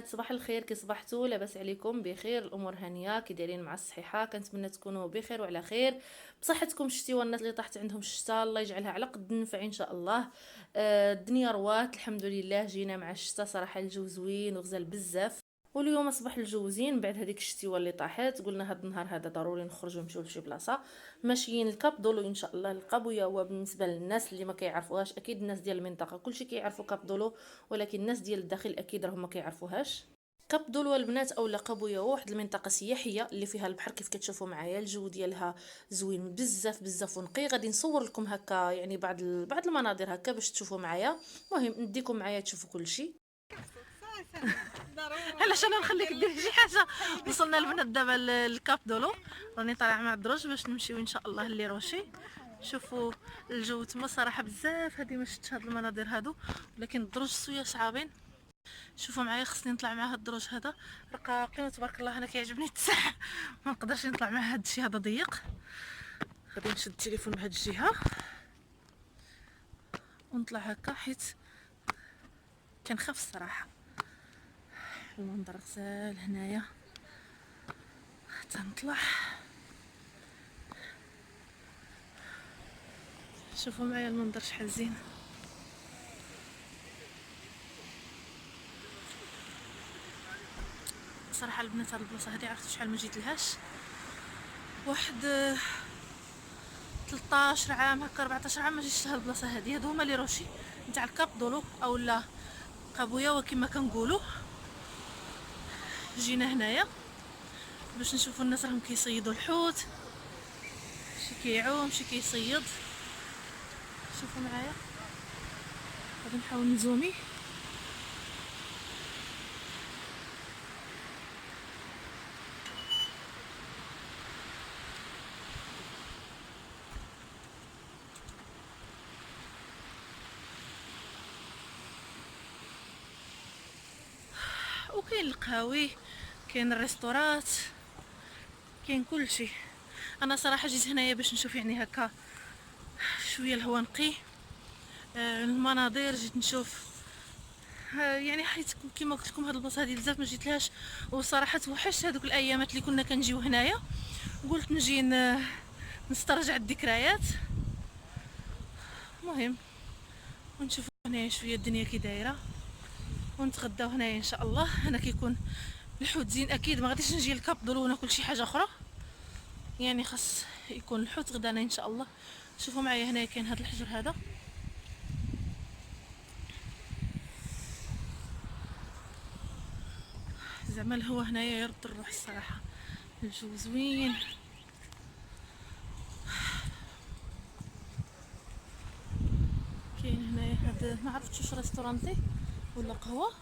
البنات، صباح الخير. كي صبحتوا؟ لاباس عليكم؟ بخير؟ الامور هانيه؟ كي دايرين مع الصحيحه؟ كنتمنى تكونوا بخير وعلى خير بصحتكم. شتي والناس اللي طاحت عندهم الشتاء الله يجعلها على قد النفع ان شاء الله. الدنيا روات الحمد لله. جينا مع الشتاء صراحه، الجو زوين وغزال بزاف. واليوم اصبح الجو زين بعد هذيك الشتيوه اللي طاحت. قلنا هذا النهار هذا ضروري نخرجوا نمشيو لشي بلاصه. ماشيين لكاب دولو ان شاء الله. القبويه هو بالنسبه للناس اللي ما كيعرفوهاش، اكيد الناس ديال المنطقه كلشي كيعرفوا كاب دولو، ولكن الناس ديال الداخل اكيد راهم ما كيعرفوهاش. كاب دولو البنات او قبويه هو واحد المنطقه سياحيه اللي فيها البحر كيف كتشوفوا معايا. الجو ديالها زوين بزاف بزاف ونقي. غادي نصور لكم هكا يعني بعض المناظر هكا باش تشوفوا معايا. المهم نديكم معايا تشوفوا كل شيء. علاش انا نخليك دير شي حاجه. وصلنا البنات دابا للكاب دولو، راني طالعه مع الدروج باش نمشيو ان شاء الله لي روشي. شوفوا الجو تما صراحه بزاف. هذه ما شفتش هاد المناظر هادو، ولكن الدروج شويه صعابين. شوفوا معايا، خصني نطلع مع هاد الدروج هذا رقاقين وتبارك الله. انا كيعجبني التسح، ما نقدرش نطلع مع هاد الشيء هذا ضيق. غادي نشد التليفون بهاد الجهه ونطلع هكا حيت كنخاف الصراحه. المنظر غزال هنايا حتى نطلع. شوفوا معايا المنظر شحال زين. صراحه البنات هاد البلاصه هادي عرفتوا شحال ما جيت لهاش، واحد 13 عام هكا 14 عام ما جيتش لهاد البلاصه هادي. هادو هما لي روشي نتاع الكاب دولو اولا قابويه وكما كنقولوا. جينا هنايا باش نشوفوا الناس راهم كيصيدوا الحوت، شي كيعوم شي كيصيد. شوفوا معايا، غادي نحاول نزومي. وكاين القهاوي، كاين الريستورات، كاين كل شيء. انا صراحه جيت هنايا باش نشوف يعني هكا شويه الهواء نقي. المناظر جيت نشوف. يعني حيت كما قلت لكم هاد البلاصه هذه بزاف ما جيت لهاش، وصراحه توحشت هذوك الايامات اللي كنا كنجيو هنايا. قلت نجي نسترجع الذكريات. المهم ونشوفوا هنايا شويه الدنيا كي دايره، ونتغداو هنايا ان شاء الله. انا كيكون الحوت زين اكيد ما غاديش نجي لكاب دولو وناكل شي حاجه اخرى، يعني خاص يكون الحوت غدانا ان شاء الله. شوفوا معايا هنايا كاين هذا الحجر هذا، زعما الهوا هنايا يرد الروح الصراحه. الجو زوين. كاين هنايا هذا ما عرفتش واش ريستورانتي ولا قهوه.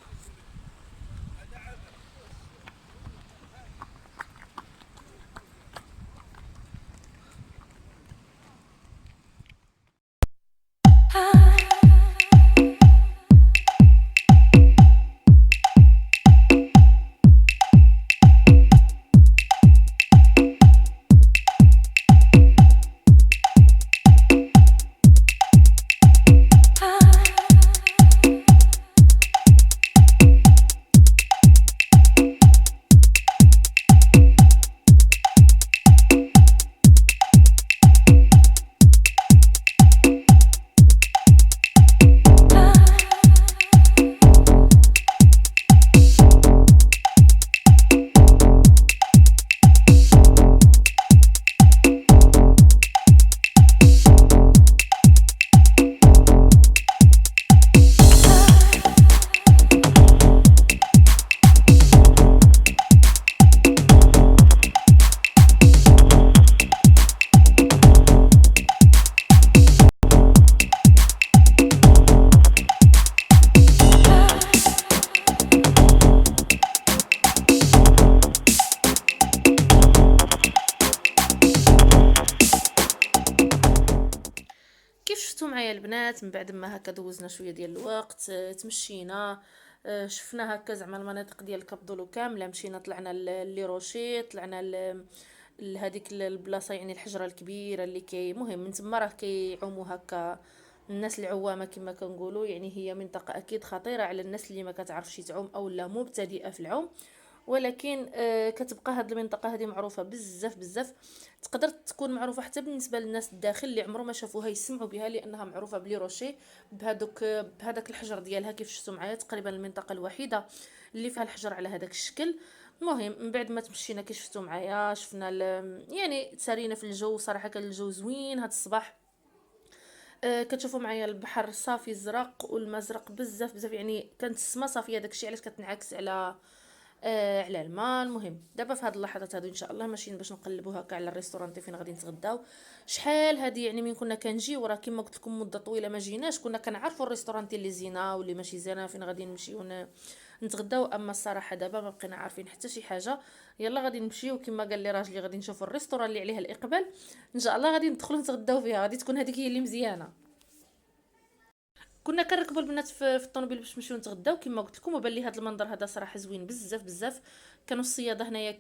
كيف شفتوا معايا البنات، من بعد ما هكا دوزنا شويه ديال الوقت، تمشينا، شفنا هكا زعما المناطق ديال كابدولو كامله. مشينا طلعنا لي روشي، طلعنا لهذيك البلاصه يعني الحجره الكبيره اللي مهم من تما راه كيعوموا هكا الناس العوامه كما كنقولوا، يعني هي منطقه اكيد خطيره على الناس اللي ما كتعرفش تعوم او لا مبتدئه في العوم. ولكن كتبقى هاد المنطقه هذه معروفه بزاف بزاف. تقدر تكون معروفه حتى بالنسبه للناس الداخل اللي عمرهم ما شافوها يسمعوا بها، لانها معروفه بلي روشي، بهذاك الحجر ديالها كيف شفتوا معايا، تقريبا المنطقه الوحيده اللي فيها الحجر على هذاك الشكل. المهم من بعد ما تمشينا كي شفتوا معايا، شفنا يعني تسارينا في الجو، صراحه كان الجو زوين هذا الصباح. كتشوفوا معايا البحر صافي الزرق والمزرق بزاف بزاف، يعني كانت السما صافيه، داكشي علاش كتنعكس على الماء. المهم دابا في هاد اللحظات هادو ان شاء الله ماشيين باش نقلبوا هكا على الريستورانتي فين غادي نتغداو. شحال هادي يعني من كنا كنجيو، راه كيما قلت لكم مده طويله ما جيناش، كنا كنعرفوا الريستورانتي اللي زينه واللي ماشي زينه فين غادي نمشيو نتغداو. اما الصراحه دابا ما بقينا عارفين حتى شي حاجه. يلا غادي نمشيو كما قال لي راجلي، غادي نشوفوا الريستوران اللي عليها الاقبال، ان شاء الله غادي ندخلوا نتغداو فيها، غادي تكون هذيك هي اللي مزيانه. كنا كنركبوا البنات في الطوموبيل باش نمشيو نتغداو كما قلت لكم، وبان لي هذا المنظر هذا صراحه زوين بزاف بزاف. كانوا الصياده هنايا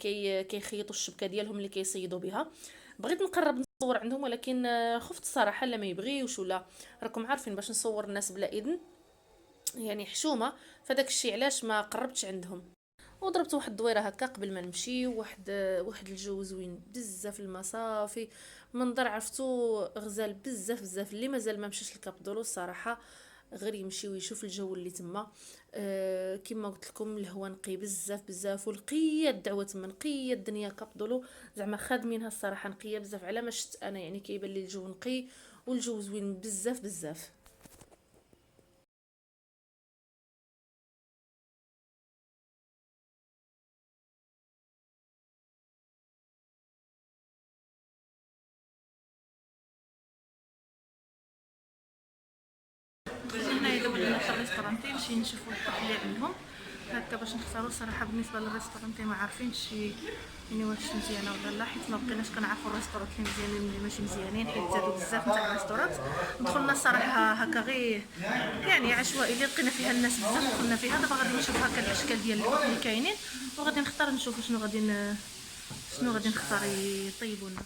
كيخيطوا الشبكه ديالهم اللي كيصيدوا بها. بغيت نقرب نصور عندهم، ولكن خفت الصراحه لا ما يبغيوش ولا، راكم عارفين باش نصور الناس بلا اذن يعني حشومه، فداك الشيء علاش ما قربتش عندهم. وضربت واحد الدويره هكا قبل ما نمشي. واحد الجو زوين بزاف، المصافي منظر عرفتو غزال بزاف بزاف. اللي مازال ما مشاش لكاب دولو الصراحه غير يمشي ويشوف الجو اللي تما. كما قلت لكم الهواء نقي بزاف بزاف، ونقيه الدعوه تما، نقيه الدنيا كاب دولو زعما خادمينها الصراحه نقيه بزاف على ما شفت انا، يعني كيبان لي الجو نقي والجو زوين بزاف بزاف. هنايا دابا درنا الريستورانتي نمشي نشوفوا الطبخ اللي عندهم هكا باش نختاروا. الصراحه بالنسبه للريستورانتي ما عارفينش يعني واش مزيانه ولا لا، حيت ما بقيناش كنعرفوا الريستورانت اللي مزيانين واللي ماشي مزيانين، حيت زادوا بزاف تاع الريستورانت. دخلنا الصراحه هكا غير يعني عشوائي اللي لقينا فيها الناس بزاف دخلنا فيها. دابا غادي نشوف هكا الاشكال ديال الاكل اللي كاينين، وغادي نختار نشوف شنو غادي نختار يطيبونا.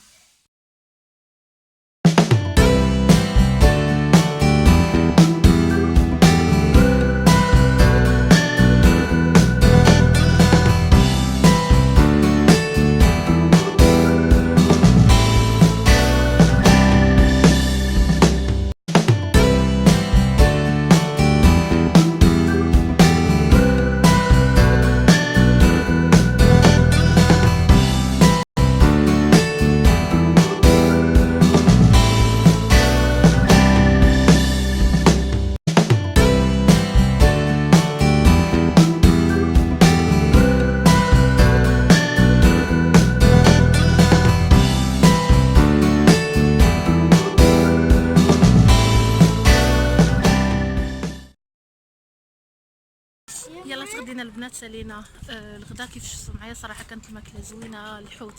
يلا تغدينا البنات، سالينا الغدا كيف شفتوا معايا. صراحه كانت الماكله زوينه، الحوت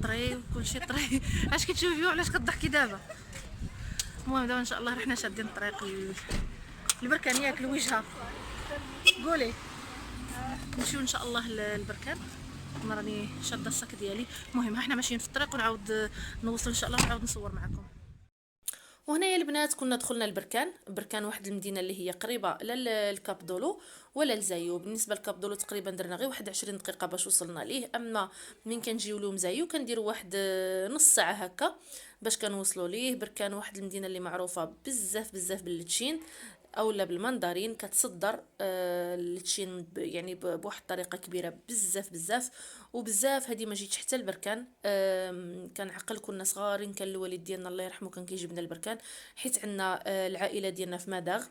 طري وكلشي طري. اش كتشوفي وعلاش كضحكي دابا؟ المهم دابا ان شاء الله رحنا شادين الطريق البركان ياك الوجهه، قولي نمشيو ان شاء الله للبركان. انا راني شاده الصاك ديالي. المهم احنا ماشيين في الطريق ونعاود نوصل ان شاء الله ونعاود نصور معكم. وهنا يا البنات كنا دخلنا البركان. بركان واحد المدينه اللي هي قريبه لا للكاب دولو ولا لزايو. بالنسبه لكاب دولو تقريبا درنا غير واحد 20 دقيقه باش وصلنا ليه، اما من كنجيو له مزايو كنديروا واحد نص ساعه هكا باش كنوصلوا ليه. بركان واحد المدينه اللي معروفه بزاف بزاف باللتشين اولا بالمندرين، كتصدر اللتشين يعني بواحد الطريقه كبيره بزاف بزاف وبزاف. هذه ما جيتش حتى البركان. كنعقل كنا صغارين كان الوالد ديالنا الله يرحمه كان كيجيبنا البركان، حيت عندنا العائله ديالنا في مداغ.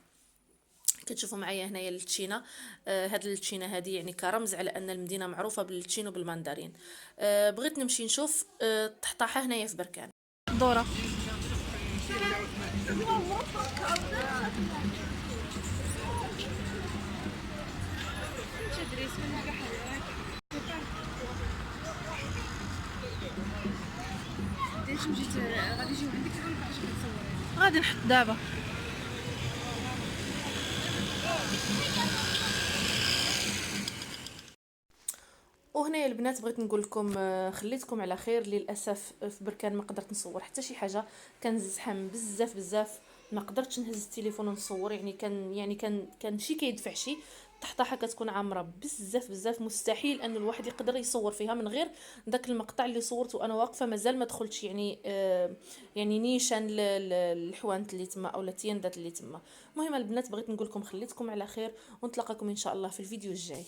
كتشوفوا معايا هنايا اللتشينه. هاد اللتشينه هذه يعني كرمز على ان المدينه معروفه باللتشين وبالمندرين. بغيت نمشي نشوف الطحطاحه هنايا في بركان. دوره غادي نحط دابا. وهنا يا البنات بغيت نقول لكم خليتكم على خير. للاسف في بركان ما قدرت نصور حتى شي حاجه، كان زحام بزاف بزاف ما قدرتش نهز التليفون ونصور، يعني كان شي كيدفع شي. الطحطاحه كتكون عامره بزاف بزاف، مستحيل ان الواحد يقدر يصور فيها من غير داك المقطع اللي صورته انا واقفه مازال ما دخلتش، يعني يعني نيشان الحوانت اللي تما او التيندات اللي تما. المهم البنات بغيت نقول لكم خليتكم على خير، ونتلاقاكم ان شاء الله في الفيديو الجاي.